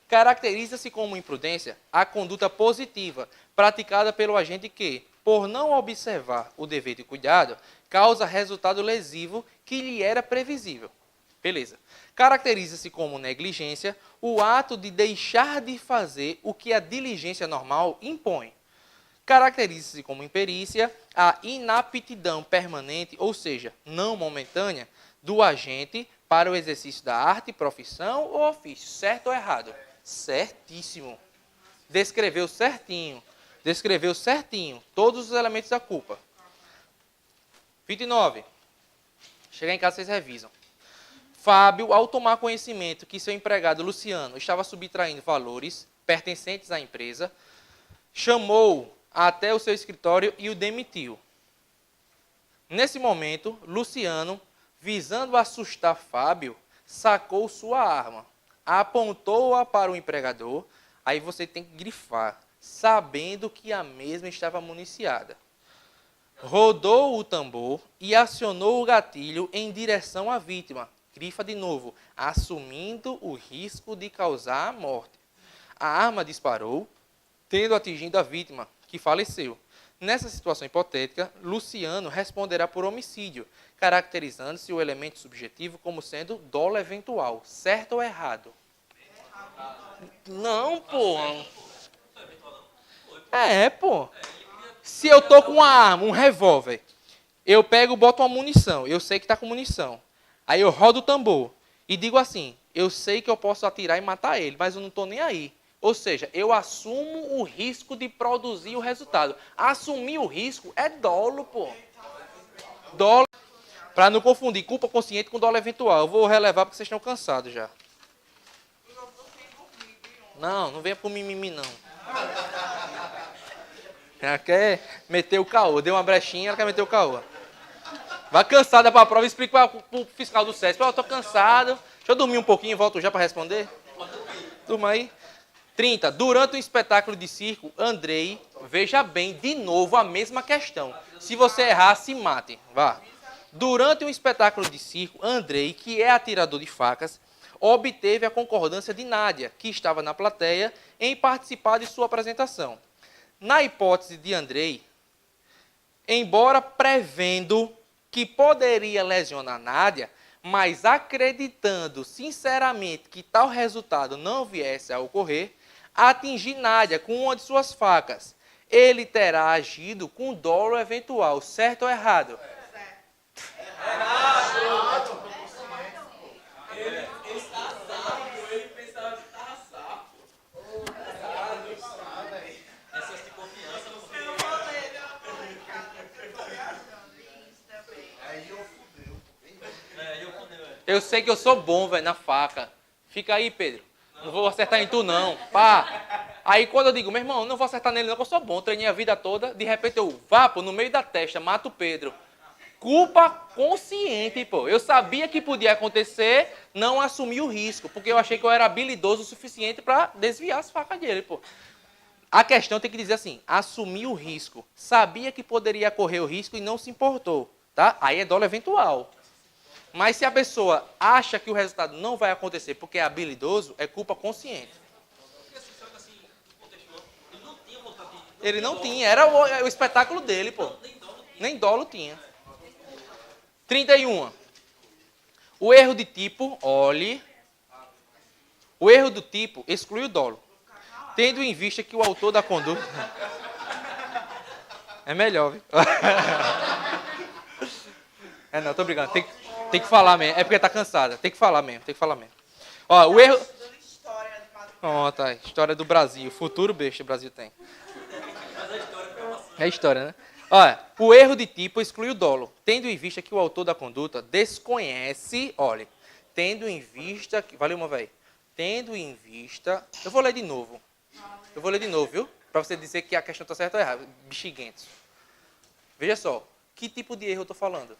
Caracteriza-se como imprudência a conduta positiva praticada pelo agente que, por não observar o devido cuidado, causa resultado lesivo que lhe era previsível. Beleza. Caracteriza-se como negligência o ato de deixar de fazer o que a diligência normal impõe. Caracteriza-se como imperícia a inaptidão permanente, ou seja, não momentânea, do agente para o exercício da arte, profissão ou ofício. Certo ou errado? Certíssimo. Descreveu certinho. Descreveu certinho todos os elementos da culpa. 29. Chegar em casa, vocês revisam. Fábio, ao tomar conhecimento que seu empregado Luciano estava subtraindo valores pertencentes à empresa, chamou até o seu escritório e o demitiu. Nesse momento, Luciano, visando assustar Fábio, sacou sua arma, apontou-a para o empregador, aí você tem que grifar, sabendo que a mesma estava municiada. Rodou o tambor e acionou o gatilho em direção à vítima. Grifa de novo, assumindo o risco de causar a morte. A arma disparou, tendo atingido a vítima, que faleceu. Nessa situação hipotética, Luciano responderá por homicídio, caracterizando-se o elemento subjetivo como sendo dolo eventual. Certo ou errado? Não, pô. Pô. Se eu tô com uma arma, um revólver, eu pego, boto uma munição, eu sei que está com munição. Aí eu rodo o tambor e digo assim, eu sei que eu posso atirar e matar ele, mas eu não estou nem aí. Ou seja, eu assumo o risco de produzir o resultado. Assumir o risco é dolo, pô. Dolo, para não confundir culpa consciente com dolo eventual. Eu vou relevar porque vocês estão cansados já. Não venha pro mimimi, não. Ela quer meter o caô. Deu uma brechinha, ela quer meter o caô. Vai cansada para a prova e explica para o fiscal do SESP. Eu estou cansado. Deixa eu dormir um pouquinho e volto já para responder. Durma aí. 30. Durante o espetáculo de circo, Andrei, veja bem, de novo a mesma questão. Se você errar, se mate. Vá. Durante o espetáculo de circo, Andrei, que é atirador de facas, obteve a concordância de Nádia, que estava na plateia, em participar de sua apresentação. Na hipótese de Andrei, embora prevendo que poderia lesionar Nádia, mas acreditando sinceramente que tal resultado não viesse a ocorrer, atingir Nádia com uma de suas facas. Ele terá agido com dolo eventual, certo ou errado? Errado! Ele está sábio, ele pensava que estava sábio. Essas de confiança não sei. Eu sei que eu sou bom, velho, na faca. Fica aí, Pedro. Não vou acertar em tu, não. Pá. Aí quando eu digo, meu irmão, não vou acertar nele, não, que eu sou bom. Treinei a vida toda. De repente eu vapo no meio da testa, mato o Pedro. Culpa consciente, pô. Eu sabia que podia acontecer, não assumi o risco. Porque eu achei que eu era habilidoso o suficiente para desviar as facas dele, pô. A questão tem que dizer assim, assumir o risco. Sabia que poderia correr o risco e não se importou. Tá? Aí é dolo eventual. Mas se a pessoa acha que o resultado não vai acontecer porque é habilidoso, é culpa consciente. Ele não tinha, era o espetáculo dele, pô. Nem dolo tinha. 31. O erro de tipo, olhe. O erro do tipo exclui o dolo. Tendo em vista que o autor da conduta... É melhor, viu? Não, tô brincando. Tem que falar mesmo. É porque tá cansada. Tem que falar mesmo. Ó, o erro... Pronto, a história do Brasil. Futuro besta o Brasil tem. É história, né? Olha, o erro de tipo exclui o dolo, tendo em vista que o autor da conduta desconhece, olha, tendo em vista, valeu, meu velho, tendo em vista, eu vou ler de novo, viu? Para você dizer que a questão está certa ou errada, bexiguentos. Veja só, que tipo de erro eu estou falando?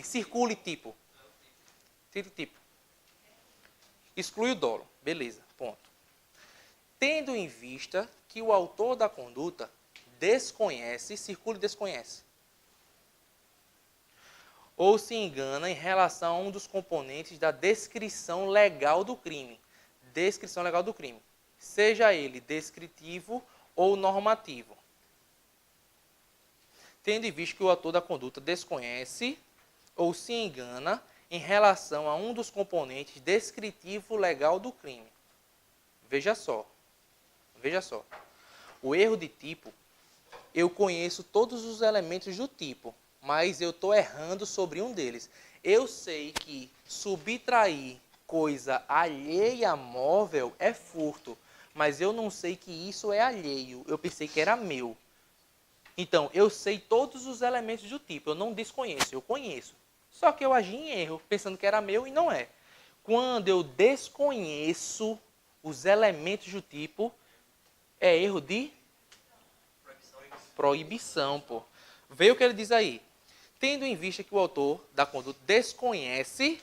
Circule tipo. Tipo. Exclui o dolo, beleza, ponto. Tendo em vista que o autor da conduta desconhece, circule desconhece, ou se engana em relação a um dos componentes da descrição legal do crime. Descrição legal do crime. Seja ele descritivo ou normativo. Tendo em vista que o autor da conduta desconhece ou se engana em relação a um dos componentes descritivo legal do crime. Veja só. O erro de tipo, eu conheço todos os elementos do tipo, mas eu estou errando sobre um deles. Eu sei que subtrair coisa alheia a móvel é furto, mas eu não sei que isso é alheio. Eu pensei que era meu. Então, eu sei todos os elementos do tipo, eu não desconheço, eu conheço. Só que eu agi em erro, pensando que era meu e não é. Quando eu desconheço os elementos do tipo, é erro de proibição, pô. Veja o que ele diz aí. Tendo em vista que o autor da conduta desconhece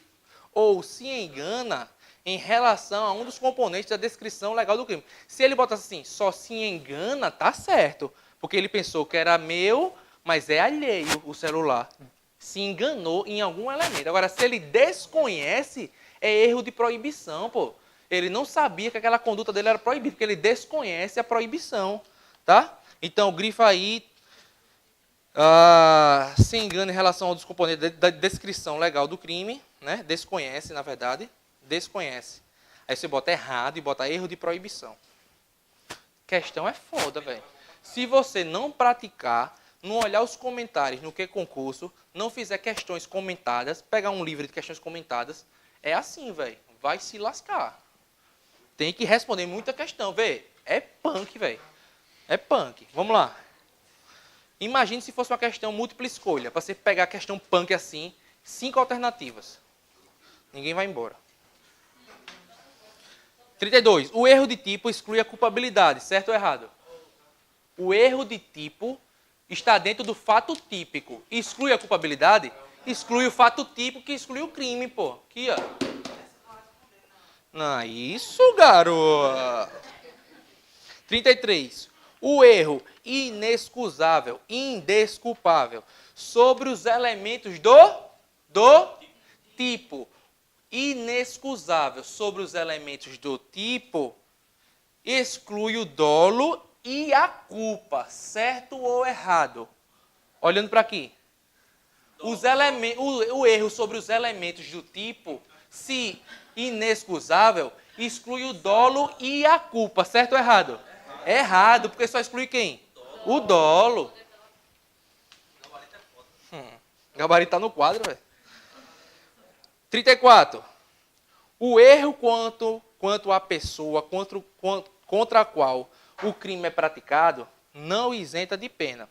ou se engana em relação a um dos componentes da descrição legal do crime. Se ele botasse assim, só se engana, tá certo. Porque ele pensou que era meu, mas é alheio o celular. Se enganou em algum elemento. Agora, se ele desconhece, é erro de proibição, pô. Ele não sabia que aquela conduta dele era proibida, porque ele desconhece a proibição, tá? Então, grifa aí, se engano em relação aos componentes da descrição legal do crime, né? Desconhece, na verdade, desconhece. Aí você bota errado e bota erro de proibição. Questão é foda, velho. Se você não praticar, não olhar os comentários no que concurso, não fizer questões comentadas, pegar um livro de questões comentadas, é assim, velho. Vai se lascar. Tem que responder muita questão, velho. É punk, velho. É punk. Vamos lá. Imagine se fosse uma questão múltipla escolha, para você pegar a questão punk assim, 5 alternativas. Ninguém vai embora. 32. O erro de tipo exclui a culpabilidade, certo ou errado? O erro de tipo está dentro do fato típico. Exclui a culpabilidade? Exclui o fato típico que exclui o crime, pô. Aqui, ó. Não, isso, garoto. 33. O erro inexcusável, indesculpável, sobre os elementos do tipo. Inexcusável sobre os elementos do tipo, exclui o dolo e a culpa, certo ou errado? Olhando para aqui. O erro sobre os elementos do tipo, se inexcusável, exclui o dolo e a culpa, certo ou errado? Errado, porque só exclui quem? O dolo. Gabarito tá no quadro, velho. 34. O erro quanto à pessoa contra a qual o crime é praticado não isenta de pena.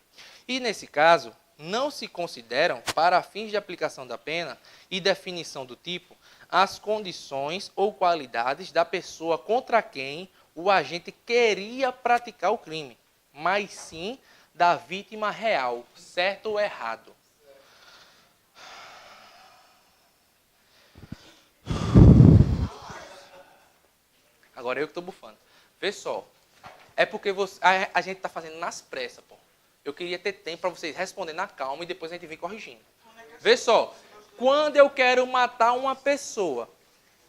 E, nesse caso, não se consideram, para fins de aplicação da pena e definição do tipo, as condições ou qualidades da pessoa contra quem o agente queria praticar o crime, mas sim da vítima real, certo ou errado. Agora eu que estou bufando. Vê só. É porque a gente está fazendo nas pressas, pô. Eu queria ter tempo para vocês responderem na calma e depois a gente vir corrigindo. Vê só. Quando eu quero matar uma pessoa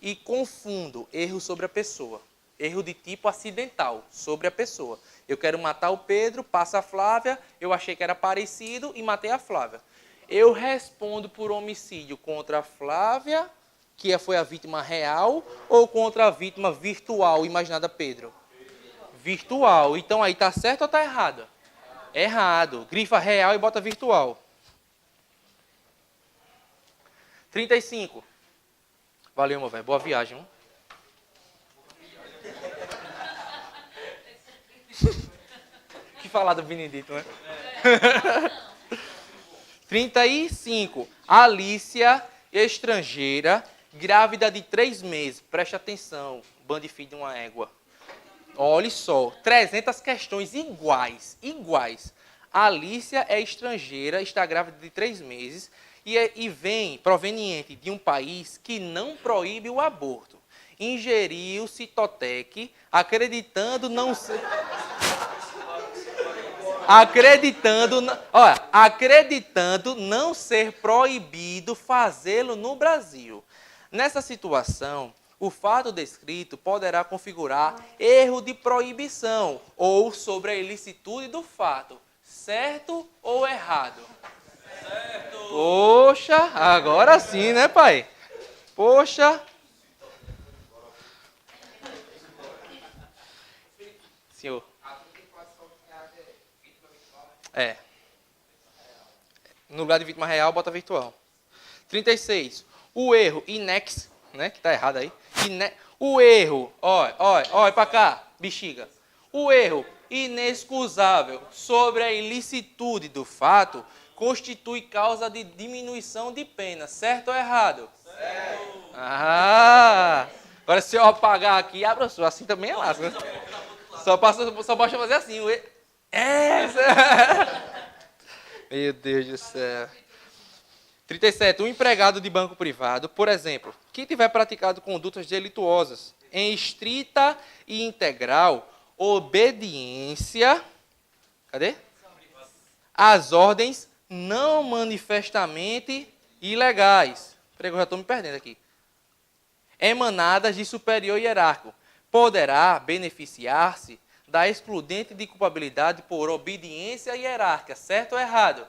e confundo erro sobre a pessoa, erro de tipo acidental sobre a pessoa. Eu quero matar o Pedro, passa a Flávia, eu achei que era parecido e matei a Flávia. Eu respondo por homicídio contra a Flávia, que foi a vítima real, ou contra a vítima virtual, imaginada Pedro? Virtual. Então aí tá certo ou tá errado? Errado. Grifa real e bota virtual. 35. Valeu, meu velho. Boa viagem. Hein? Que falar do Benedito, né? 35. Alícia, estrangeira, grávida de 3 meses. Preste atenção. Bando filho de uma égua. Olha só. 300 questões iguais. Iguais. Alícia é estrangeira, está grávida de 3 meses e vem proveniente de um país que não proíbe o aborto. Ingeriu Citotec, acreditando não ser... acreditando não ser proibido fazê-lo no Brasil. Nessa situação, o fato descrito poderá configurar erro de proibição ou sobre a ilicitude do fato. Certo ou errado? Certo. Poxa, agora sim, né, pai? Poxa. Senhor. É. No lugar de vítima real, bota virtual. 36. O erro inex, né, que tá errado aí. O erro, olha para cá, bexiga. O erro inexcusável sobre a ilicitude do fato constitui causa de diminuição de pena, certo ou errado? Certo. Agora se eu apagar aqui, abra sua, assim também é lasca. Só basta fazer assim. Meu Deus do céu. 37. Um empregado de banco privado, por exemplo, que tiver praticado condutas delituosas em estrita e integral obediência, às ordens não manifestamente ilegais. Eu já estou me perdendo aqui. Emanadas de superior hierárquico, poderá beneficiar-se da excludente de culpabilidade por obediência hierárquica. Certo ou errado?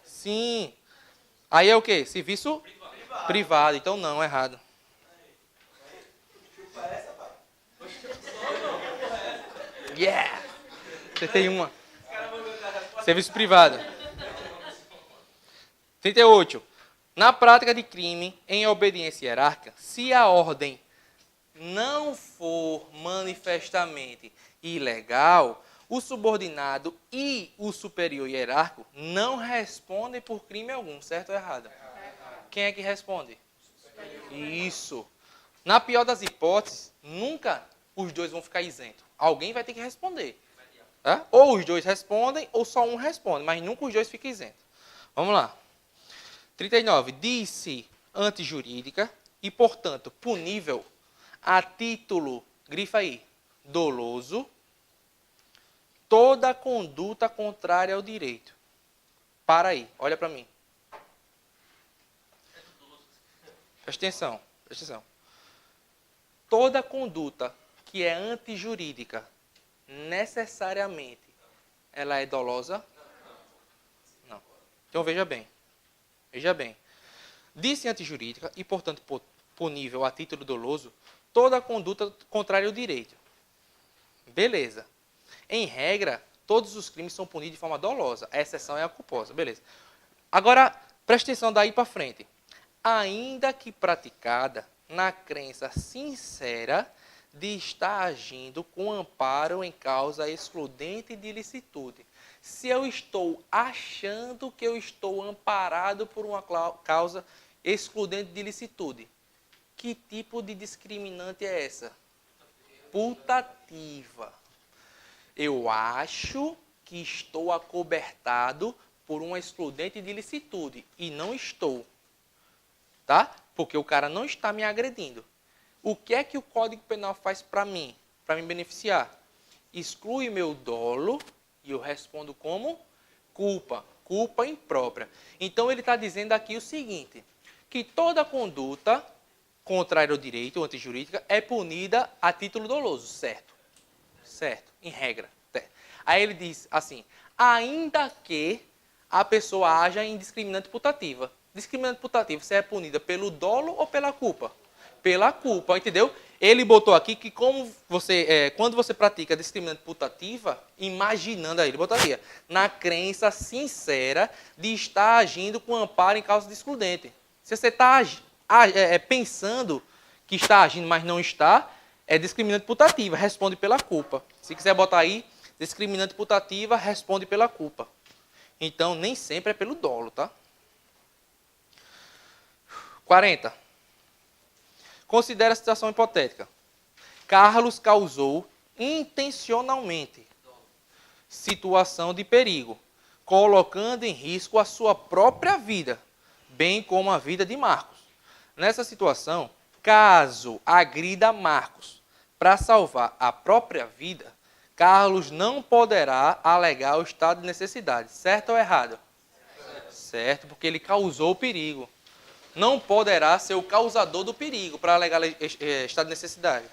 Sim. Aí é o quê? Serviço privado. Então não, errado. Yeah! Você tem uma. Serviço privado. 38. Na prática de crime em obediência hierárquica, se a ordem não for manifestamente ilegal, o subordinado e o superior hierárquico não respondem por crime algum, certo ou errado? Quem é que responde? Isso. Na pior das hipóteses, nunca os dois vão ficar isentos. Alguém vai ter que responder. Tá? Ou os dois respondem, ou só um responde, mas nunca os dois ficam isentos. Vamos lá. 39. Diz-se antijurídica e, portanto, punível a título, grifa aí, doloso, toda conduta contrária ao direito. Para aí, olha para mim. Presta atenção, presta atenção. Toda conduta que é antijurídica, necessariamente, ela é dolosa? Não. Então veja bem. Veja bem. Disse antijurídica e, portanto, punível a título doloso, toda conduta contrária ao direito. Beleza. Em regra, todos os crimes são punidos de forma dolosa. A exceção é a culposa. Beleza. Agora, preste atenção daí para frente. Ainda que praticada na crença sincera de estar agindo com amparo em causa excludente de ilicitude. Se eu estou achando que eu estou amparado por uma causa excludente de ilicitude, que tipo de discriminante é essa? Putativa. Eu acho que estou acobertado por uma excludente de ilicitude e não estou. Tá? Porque o cara não está me agredindo. O que é que o Código Penal faz para mim? Para me beneficiar? Exclui meu dolo e eu respondo como culpa. Culpa imprópria. Então ele está dizendo aqui o seguinte, que toda conduta contrária ao direito ou antijurídica é punida a título doloso. Certo. Certo. Em regra. Certo. Aí ele diz assim, ainda que a pessoa haja em discriminante putativa. Discriminante putativa, você é punida pelo dolo ou pela culpa? Pela culpa, entendeu? Ele botou aqui que como você, quando você pratica discriminante putativa, imaginando aí, ele botaria, na crença sincera de estar agindo com amparo em causa de excludente. Se você está pensando que está agindo, mas não está, é discriminante putativa, responde pela culpa. Se quiser botar aí, discriminante putativa, responde pela culpa. Então, nem sempre é pelo dolo, tá? 40. Considera a situação hipotética. Carlos causou intencionalmente situação de perigo, colocando em risco a sua própria vida, bem como a vida de Marcos. Nessa situação, caso agrida Marcos para salvar a própria vida, Carlos não poderá alegar o estado de necessidade. Certo ou errado? Certo, porque ele causou o perigo. Não poderá ser o causador do perigo para alegar estado de necessidade.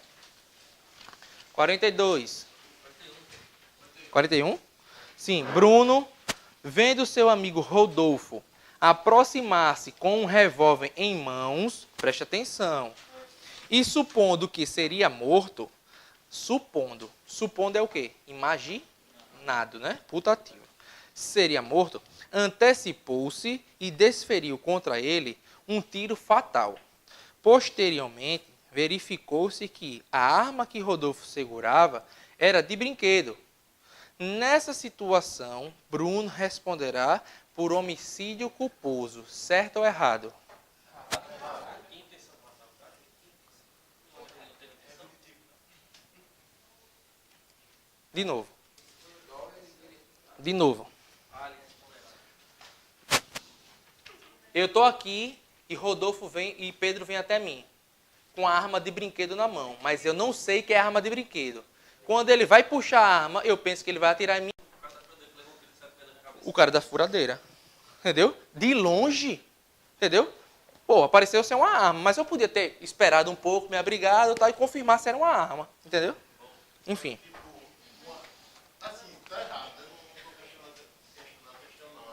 42. 41? Sim. Bruno, vendo seu amigo Rodolfo aproximar-se com um revólver em mãos, preste atenção, e supondo que seria morto, supondo é o quê? Imaginado, né? Putativo. Seria morto, antecipou-se e desferiu contra ele um tiro fatal. Posteriormente, verificou-se que a arma que Rodolfo segurava era de brinquedo. Nessa situação, Bruno responderá por homicídio culposo. Certo ou errado? De novo. De novo. Eu estou aqui e Rodolfo vem e Pedro vem até mim com a arma de brinquedo na mão, mas eu não sei que é arma de brinquedo. Quando ele vai puxar a arma, eu penso que ele vai atirar em mim. O cara da furadeira. Entendeu? De longe. Entendeu? Pô, apareceu ser uma arma, mas eu podia ter esperado um pouco, me abrigado, tal, e confirmar se era uma arma, entendeu? Enfim. Assim, tá errado, eu não estou questionando a questão não,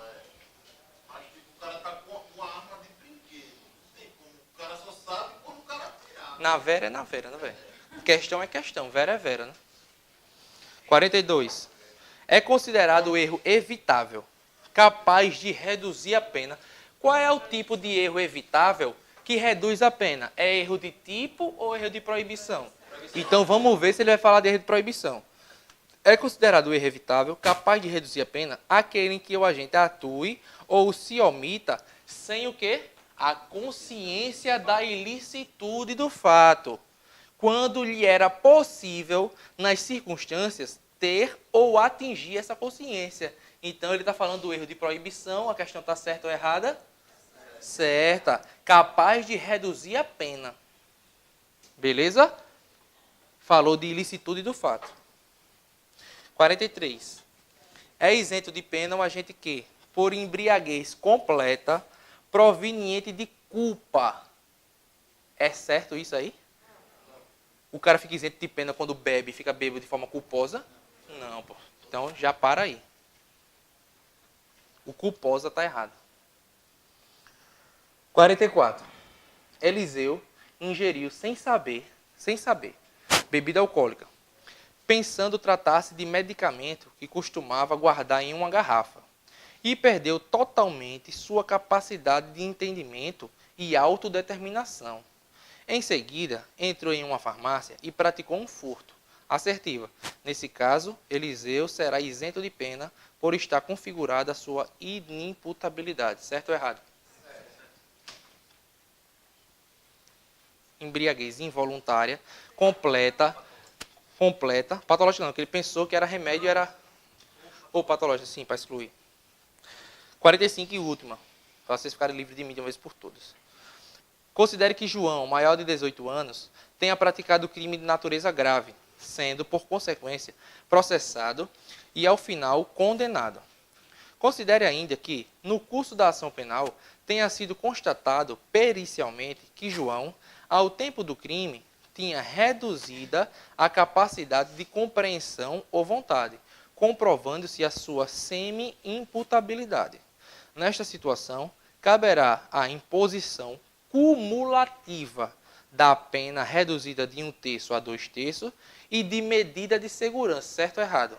mas tipo, o cara tá com uma arma de brinquedo, não tem como, o cara só sabe quando o cara atirar. Na vera é na vera, né, velho? Questão é questão, vera é vera, né? 42. É considerado erro evitável, capaz de reduzir a pena. Qual é o tipo de erro evitável que reduz a pena? É erro de tipo ou erro de proibição? Então vamos ver se ele vai falar de erro de proibição. É considerado erro evitável, capaz de reduzir a pena, aquele em que o agente atue ou se omita sem o quê? A consciência da ilicitude do fato, quando lhe era possível, nas circunstâncias, ter ou atingir essa consciência. Então ele está falando do erro de proibição, a questão está certa ou errada? Certa. Capaz de reduzir a pena. Beleza? Falou de ilicitude do fato. 43. É isento de pena o agente que, por embriaguez completa, proveniente de culpa. É certo isso aí? O cara fica isento de pena quando bebe e fica bêbado de forma culposa? Não, pô. Então já para aí. O culposa está errado. 44. Eliseu ingeriu sem saber, bebida alcoólica, pensando tratar-se de medicamento que costumava guardar em uma garrafa, e perdeu totalmente sua capacidade de entendimento e autodeterminação. Em seguida, entrou em uma farmácia e praticou um furto. Assertiva. Nesse caso, Eliseu será isento de pena por estar configurada a sua inimputabilidade. Certo ou errado? Embriaguez involuntária, completa, patológica não, que ele pensou que era remédio, era... Ou patológica, sim, para excluir. 45 e última, para vocês ficarem livres de mim de uma vez por todas. Considere que João, maior de 18 anos, tenha praticado crime de natureza grave, sendo, por consequência, processado e, ao final, condenado. Considere ainda que, no curso da ação penal, tenha sido constatado pericialmente que João, ao tempo do crime, tinha reduzida a capacidade de compreensão ou vontade, comprovando-se a sua semi-imputabilidade. Nesta situação, caberá a imposição cumulativa da pena reduzida de 1/3 a 2/3 e de medida de segurança, certo ou errado?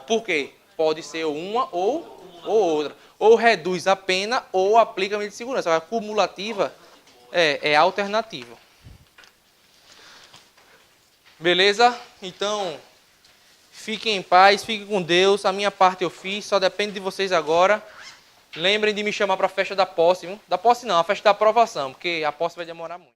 Por quê? Pode ser uma ou outra. Ou reduz a pena ou aplica a medida de segurança. A cumulativa é alternativa. Beleza? Então, fiquem em paz, fiquem com Deus. A minha parte eu fiz, só depende de vocês agora. Lembrem de me chamar para a festa da posse, viu? Da posse não, a festa da aprovação, porque a posse vai demorar muito.